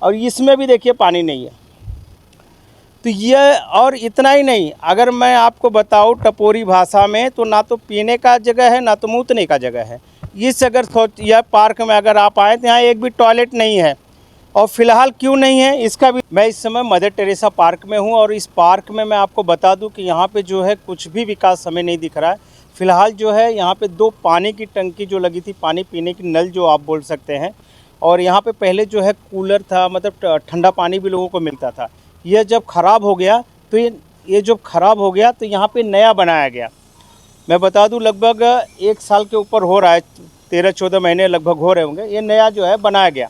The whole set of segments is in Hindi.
और इसमें भी देखिए पानी नहीं है। तो ये, और इतना ही नहीं, अगर मैं आपको बताऊं टपोरी भाषा में, तो ना तो पीने का जगह है ना तो मूतने का जगह है। इस अगर यह पार्क में अगर आप आए तो यहाँ एक भी टॉयलेट नहीं है। और फिलहाल क्यों नहीं है इसका भी, मैं इस समय मदर टेरेसा पार्क में हूँ और इस पार्क में मैं आपको बता दूं कि यहाँ पे जो है कुछ भी विकास हमें नहीं दिख रहा है। फिलहाल जो है यहाँ पे 2 पानी की टंकी जो लगी थी, पानी पीने की नल जो आप बोल सकते हैं, और यहाँ पे पहले जो है कूलर था, मतलब ठंडा पानी भी लोगों को मिलता था। यह जब ख़राब हो गया तो ये जब ख़राब हो गया तो यहाँ पे नया बनाया गया। मैं बता दूं लगभग 1 साल के ऊपर हो रहा है, 13-14 महीने लगभग हो रहे होंगे, ये नया जो है बनाया गया।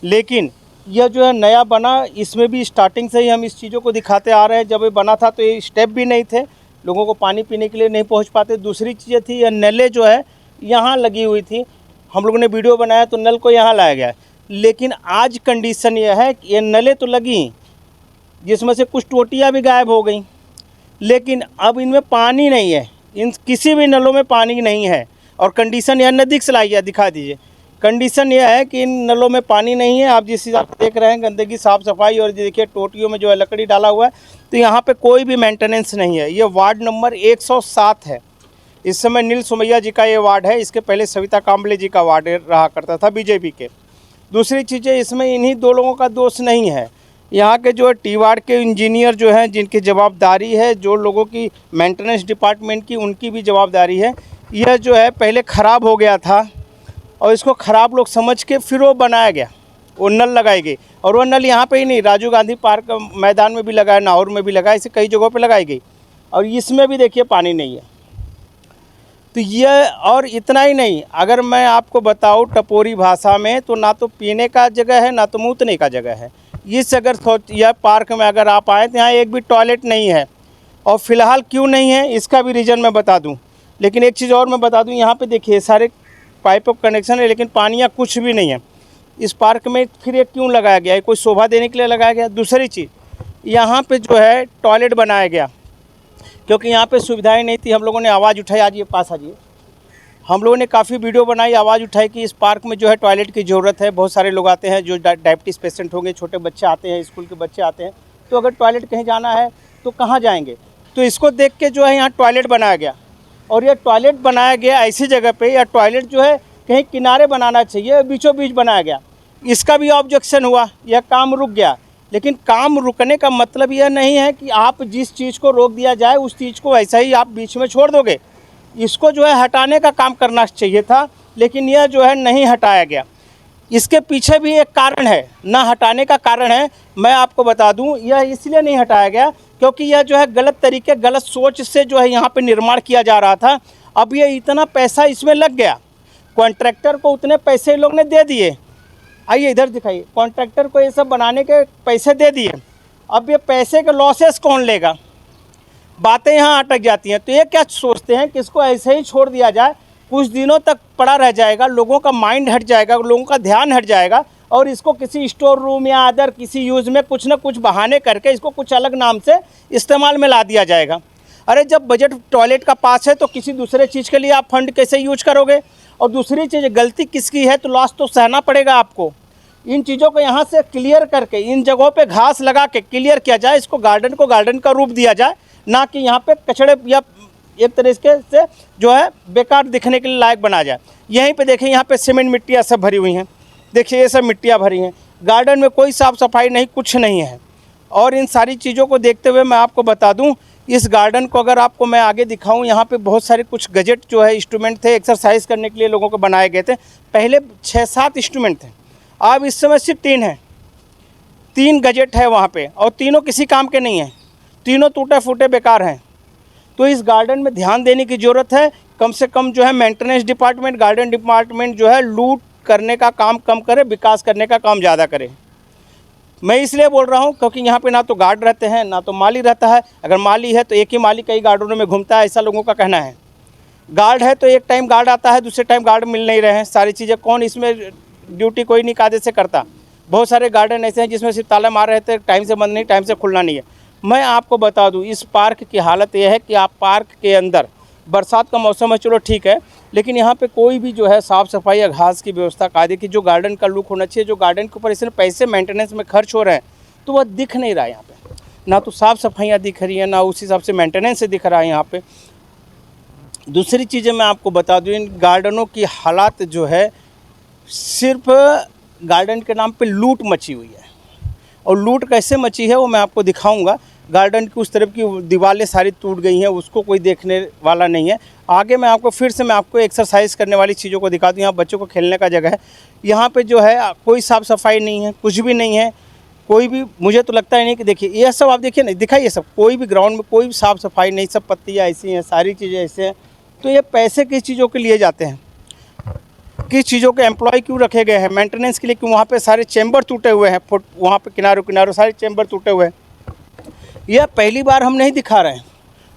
लेकिन यह जो है नया बना, इसमें भी स्टार्टिंग से ही हम इस चीज़ों को दिखाते आ रहे हैं। जब ये बना था तो ये स्टेप भी नहीं थे, लोगों को पानी पीने के लिए नहीं पहुँच पाते। दूसरी चीज़ें थी, यह नलें जो है यहाँ लगी हुई थी, हम लोगों ने वीडियो बनाया तो नल को यहाँ लाया गया। लेकिन आज कंडीशन यह है कि ये नलें तो लगी, जिसमें से कुछ टोटियाँ भी गायब हो गई, लेकिन अब इनमें पानी नहीं है। इन किसी भी नलों में पानी नहीं है। और कंडीशन यह नज़दीक से लाइए, दिखा दीजिए। कंडीशन यह है कि इन नलों में पानी नहीं है। आप जिस हिसाब से देख रहे हैं गंदगी, साफ़ सफाई, और देखिए टोटियों में जो है लकड़ी डाला हुआ है, तो यहाँ पे कोई भी मेंटेनेंस नहीं है। ये वार्ड नंबर 107 है। इस समय नील सुमैया जी का ये वार्ड है। इसके पहले सविता काम्बले जी का वार्ड रहा करता था बीजेपी के। दूसरी चीज़ें, इसमें इन्हीं 2 लोगों का दोष नहीं है। यहाँ के जो टी वार्ड के इंजीनियर जो हैं, जिनकी जवाबदारी है, जो लोगों की मेंटेनेंस डिपार्टमेंट की, उनकी भी जवाबदारी है। यह जो है पहले ख़राब हो गया था और इसको ख़राब लोग समझ के फिर वो बनाया गया, वो नल लगाई गई। और वो नल यहाँ पे ही नहीं, राजीव गांधी पार्क मैदान में भी लगाया, नाहौर में भी लगाया, इसे कई जगहों पे लगाई गई। और इसमें भी देखिए पानी नहीं है। तो यह, और इतना ही नहीं, अगर मैं आपको बताऊँ टपोरी भाषा में, तो ना तो पीने का जगह है ना तो मूतने का जगह है। इस अगर यह पार्क में अगर आप आए तो यहाँ एक भी टॉयलेट नहीं है। और फिलहाल क्यों नहीं है इसका भी रीज़न मैं बता दूं। लेकिन एक चीज़ और मैं बता दूं, यहाँ पे देखिए सारे पाइप ऑफ कनेक्शन है, लेकिन पानी या कुछ भी नहीं है। इस पार्क में फिर ये क्यों लगाया गया है? कोई शोभा देने के लिए लगाया गया? दूसरी चीज़, यहाँ पे जो है टॉयलेट बनाया गया क्योंकि यहाँ पे सुविधाएं नहीं थी। हम लोगों ने आवाज़ उठाई, आज ये पास आ जाइए, हम लोगों ने काफ़ी वीडियो बनाई, आवाज़ उठाई कि इस पार्क में जो है टॉयलेट की ज़रूरत है। बहुत सारे लोग आते हैं जो डायबिटीज़ पेशेंट होंगे, छोटे बच्चे आते हैं, स्कूल के बच्चे आते हैं, तो अगर टॉयलेट कहीं जाना है तो कहाँ जाएंगे? तो इसको देख के जो है यहाँ टॉयलेट बनाया गया। और यह टॉयलेट बनाया गया ऐसी जगह पे, या टॉयलेट जो है कहीं किनारे बनाना चाहिए, बीचों बीच बनाया गया। इसका भी ऑब्जेक्शन हुआ, यह काम रुक गया। लेकिन काम रुकने का मतलब यह नहीं है कि आप जिस चीज़ को रोक दिया जाए उस चीज़ को ऐसा ही आप बीच में छोड़ दोगे। इसको जो है हटाने का काम करना चाहिए था, लेकिन यह जो है नहीं हटाया गया। इसके पीछे भी एक कारण है, ना हटाने का कारण है, मैं आपको बता दूं। यह इसलिए नहीं हटाया गया क्योंकि यह जो है गलत तरीके, गलत सोच से जो है यहाँ पे निर्माण किया जा रहा था। अब ये इतना पैसा इसमें लग गया, कॉन्ट्रैक्टर को उतने पैसे लोग ने दे दिए। आइए इधर दिखाइए, कॉन्ट्रैक्टर को ये सब बनाने के पैसे दे दिए। अब ये पैसे के लॉसेस कौन लेगा? बातें यहाँ अटक जाती हैं। तो ये क्या सोचते हैं कि इसको ऐसे ही छोड़ दिया जाए, कुछ दिनों तक पड़ा रह जाएगा, लोगों का माइंड हट जाएगा, लोगों का ध्यान हट जाएगा, और इसको किसी स्टोर रूम या अदर किसी यूज़ में कुछ ना कुछ बहाने करके इसको कुछ अलग नाम से इस्तेमाल में ला दिया जाएगा। अरे जब बजट टॉयलेट का पास है तो किसी दूसरे चीज़ के लिए आप फंड कैसे यूज करोगे? और दूसरी चीज़, गलती किसकी है तो लॉस तो सहना पड़ेगा आपको। इन चीज़ों को यहाँ से क्लियर करके, इन जगहों पे घास लगा के क्लियर किया जाए, इसको गार्डन का रूप दिया जाए, ना कि यहाँ पे कचड़े या एक तरीके से जो है बेकार दिखने के लिए लायक बना जाए। यहीं पे देखें, यहाँ पे सीमेंट मिट्टियाँ सब भरी हुई हैं, देखिए ये सब मिट्टियाँ भरी हैं। गार्डन में कोई साफ़ सफाई नहीं, कुछ नहीं है। और इन सारी चीज़ों को देखते हुए मैं आपको बता दूं, इस गार्डन को अगर आपको मैं आगे दिखाऊं, यहाँ पे बहुत सारे कुछ गजेट जो है इंस्ट्रूमेंट थे, एक्सरसाइज करने के लिए लोगों को बनाए गए थे। पहले 6-7 इंस्ट्रूमेंट थे, अब इस समय सिर्फ 3 हैं। 3 गजेट है वहाँ पे, और तीनों किसी काम के नहीं हैं, तीनों टूटे फूटे बेकार हैं। तो इस गार्डन में ध्यान देने की ज़रूरत है। कम से कम जो है मेंटेनेंस डिपार्टमेंट, गार्डन डिपार्टमेंट जो है लूट करने का काम कम करे, विकास करने का काम ज़्यादा करे। मैं इसलिए बोल रहा हूँ क्योंकि यहाँ पे ना तो गार्ड रहते हैं, ना तो माली रहता है। अगर माली है तो एक ही माली कई गार्डनों में घूमता है, ऐसा लोगों का कहना है। गार्ड है तो एक टाइम गार्ड आता है, दूसरे टाइम गार्ड मिल नहीं रहे हैं। सारी चीज़ें कौन इसमें ड्यूटी कोई नहीं कायदे से करता। बहुत सारे गार्डन ऐसे हैं जिसमें सिर्फ ताला मार रहे थे, टाइम से बंद नहीं, टाइम से खुलना नहीं है। मैं आपको बता दूं, इस पार्क की हालत यह है कि आप पार्क के अंदर, बरसात का मौसम है चलो ठीक है, लेकिन यहाँ पे कोई भी जो है साफ़ सफाई या घास की व्यवस्था, कायदे की जो गार्डन का लुक होना चाहिए, जो गार्डन के ऊपर इसमें पैसे मेंटेनेंस में खर्च हो रहे हैं, तो वह दिख नहीं रहा है यहाँ पे। ना तो साफ़ सफाइयाँ दिख रही हैं, ना उस हिसाब से मेंटेनेंस से दिख रहा है यहाँ पे। दूसरी चीज़ें मैं आपको बता दूँ, इन गार्डनों की हालात जो है सिर्फ गार्डन के नाम पे लूट मची हुई है। और लूट कैसे मची है वो मैं आपको दिखाऊंगा। गार्डन की उस तरफ की दीवारें सारी टूट गई हैं, उसको कोई देखने वाला नहीं है। आगे मैं आपको फिर से एक्सरसाइज करने वाली चीज़ों को दिखा दूँ। यहाँ बच्चों को खेलने का जगह है। यहाँ पे जो है कोई साफ़ सफाई नहीं है, कुछ भी नहीं है। कोई भी, मुझे तो लगता ही नहीं कि देखिए ये सब आप देखिए नहीं, दिखाइए सब, कोई भी ग्राउंड में कोई भी साफ़ सफाई नहीं, सब पत्तियाँ ऐसी हैं, सारी चीज़ें ऐसे हैं। तो ये पैसे किस चीज़ों के लिए जाते हैं, किस चीज़ों के एम्प्लॉय क्यों रखे गए हैं, मेंटेनेंस के लिए क्यों? वहाँ पे सारे चैम्बर टूटे हुए हैं, वहाँ पे किनारों सारे चैम्बर टूटे हुए हैं। यह पहली बार हम नहीं दिखा रहे हैं,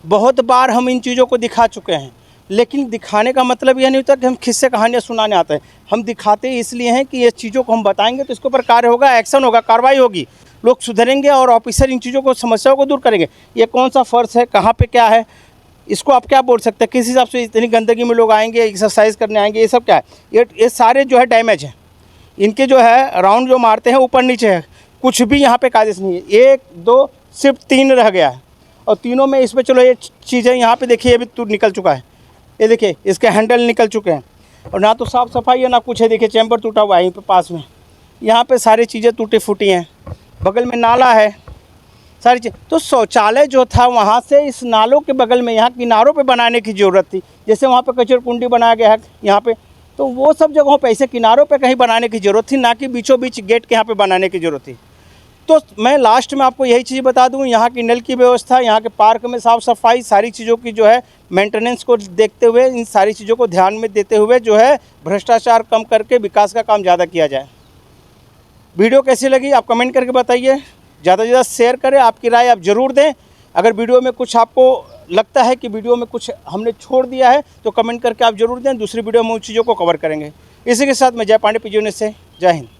बहुत बार हम इन चीज़ों को दिखा चुके हैं। लेकिन दिखाने का मतलब यह नहीं होता कि हम किस्से कहानियाँ सुनाने आते हैं। हम दिखाते इसलिए हैं कि ये चीज़ों को हम बताएंगे तो इसके ऊपर कार्य होगा, एक्शन होगा, कार्रवाई होगी, लोग सुधरेंगे और ऑफिसर इन चीज़ों को, समस्याओं को दूर करेंगे। ये कौन सा फर्श है, कहाँ पे क्या है, इसको आप क्या बोल सकते हैं, किस हिसाब से इतनी गंदगी में लोग आएंगे, एक्सरसाइज करने आएंगे, ये सब क्या है? ये सारे जो है डैमेज हैं। इनके जो है राउंड जो मारते हैं ऊपर नीचे है, कुछ भी यहाँ पे कायदे से नहीं है। 1 2 सिर्फ 3 रह गया है, और तीनों में इसमें चलो ये चीज़ें यहाँ पे देखिए, ये भी टूट निकल चुका है। ये देखिए इसके हैंडल निकल चुके हैं, और ना तो साफ़ सफाई है ना कुछ है। देखिए चैम्बर टूटा हुआ है यहीं पे पास में, यहाँ पे सारी चीज़ें टूटी फूटी हैं। बगल में नाला है, सारी चीज़। तो शौचालय जो था वहाँ से इस नालों के बगल में यहाँ किनारों पे बनाने की ज़रूरत थी। जैसे वहाँ पे कचरा कुंडी बनाया गया है यहाँ पे, तो वो सब जगहों पे ऐसे किनारों पे कहीं बनाने की ज़रूरत थी, ना कि बीचों बीच गेट के यहाँ पे बनाने की ज़रूरत थी। तो मैं लास्ट में आपको यही चीज़ बता दूँ, यहाँ की नल की व्यवस्था, यहाँ के पार्क में साफ़ सफाई, सारी चीज़ों की जो है मेंटेनेंस को देखते हुए, इन सारी चीज़ों को ध्यान में देते हुए जो है भ्रष्टाचार कम करके विकास का काम ज़्यादा किया जाए। वीडियो कैसी लगी आप कमेंट करके बताइए, ज़्यादा से ज़्यादा शेयर करें, आपकी राय आप ज़रूर दें। अगर वीडियो में कुछ आपको लगता है कि वीडियो में कुछ हमने छोड़ दिया है तो कमेंट करके आप ज़रूर दें। दूसरी वीडियो में उन चीज़ों को कवर करेंगे। इसी के साथ मैं जय पांडे, PG न्यूज़ से, जय हिंद।